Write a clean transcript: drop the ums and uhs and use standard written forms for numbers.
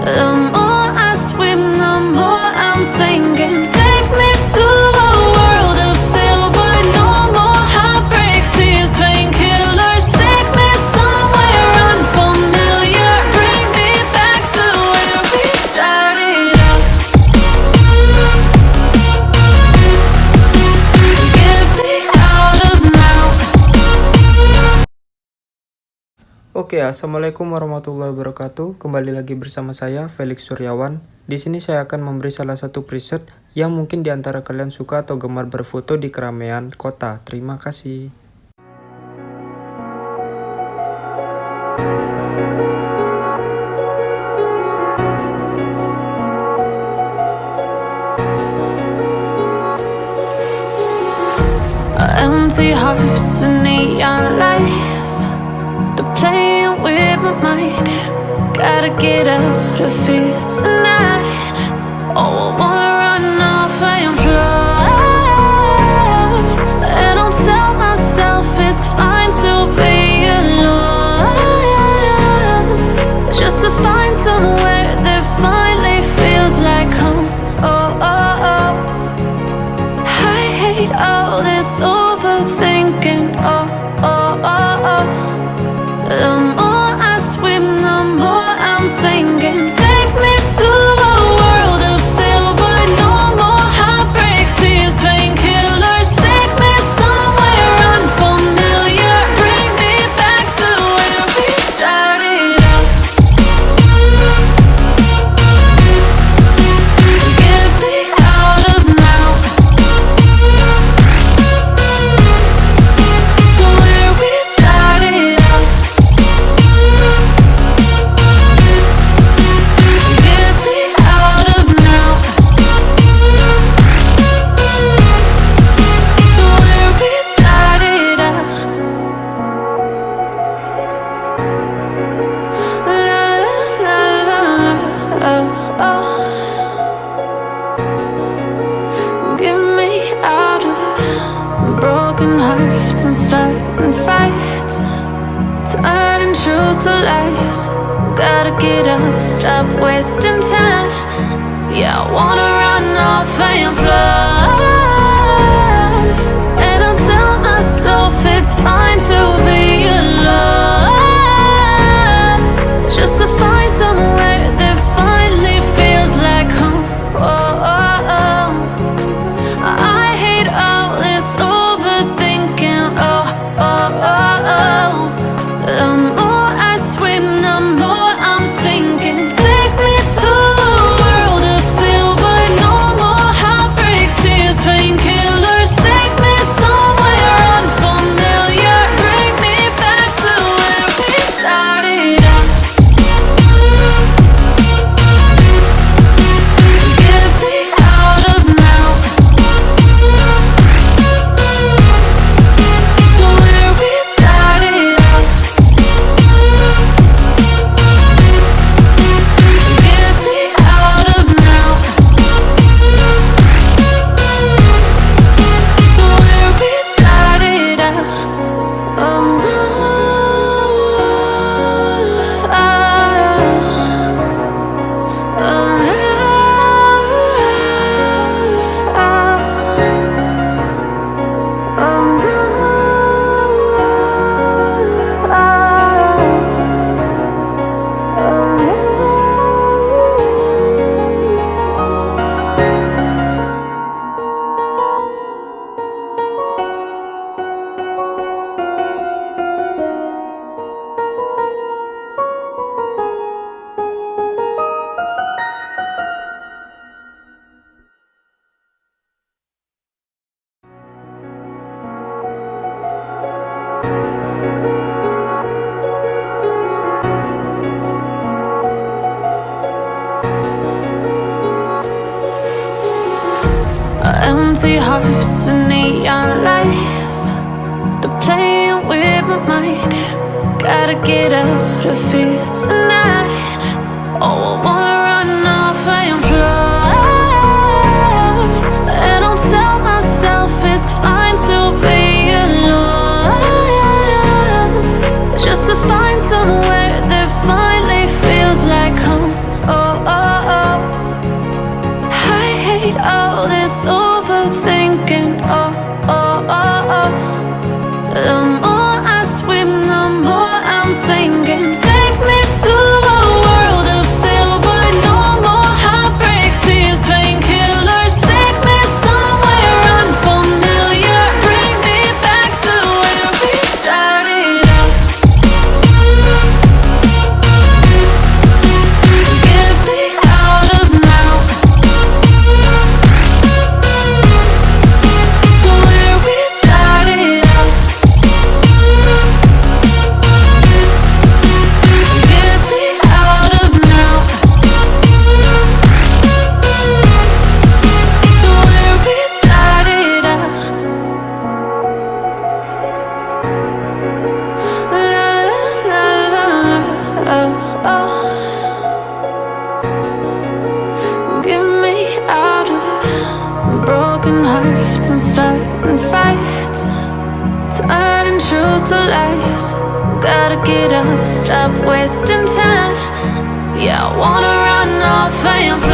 The more I swim, the more I'm sinking. Take me to a world of silver. No more heartbreaks, tears, painkillers. Take me somewhere unfamiliar. Bring me back to where we started out. Get me out of now. Oke, assalamualaikum warahmatullahi wabarakatuh. Kembali lagi bersama saya, Felix Suryawan. Di sini saya akan memberi salah satu preset yang mungkin di antara kalian suka atau gemar berfoto di keramaian kota. Terima kasih. Empty hearts and neon lights, they're playing with my mind. Gotta get out of here tonight. Oh, I wanna run off and fly. And I'll tell myself it's fine to be alone, just to find somewhere that finally feels like home. Oh, oh, oh. I hate all this overthinking. Oh, oh, oh, oh. The more I swim, the more I'm sinking. Take me to a world of silver. No more heartbreaks, tears, painkillers. Take me somewhere unfamiliar. Bring me back to where we started out. Get me out of now. To where we started out. Get me out of now. To where we started out. La la la la la. Oh, oh. Get me out of broken hearts and starting fights, turning truth to lies. Gotta get up, stop wasting time. Yeah, I wanna run off and fly. And I'll tell myself it's fine to be alone, just to find somewhere that finally feels like home. Oh, oh, oh. I hate all this overthinking. Oh, oh, oh, oh. The more I swim, the more I'm sinking. Take me to a world of silver. No more heartbreaks, tears, painkillers. Take me somewhere unfamiliar. Bring me back to where we started out. Get me out of now. To where we started out. Get me out of now. To where we started out. Oh no. Empty hearts and neon lights, they're playing with my mind. Gotta get out of here tonight. Oh, I wanna run off and fly. And I'll tell myself it's fine to be alone, just to find somewhere that finally feels like home. Oh, broken hearts and starting fights, turning truth to lies. Gotta get up, stop wasting time. Yeah, I wanna run off and fly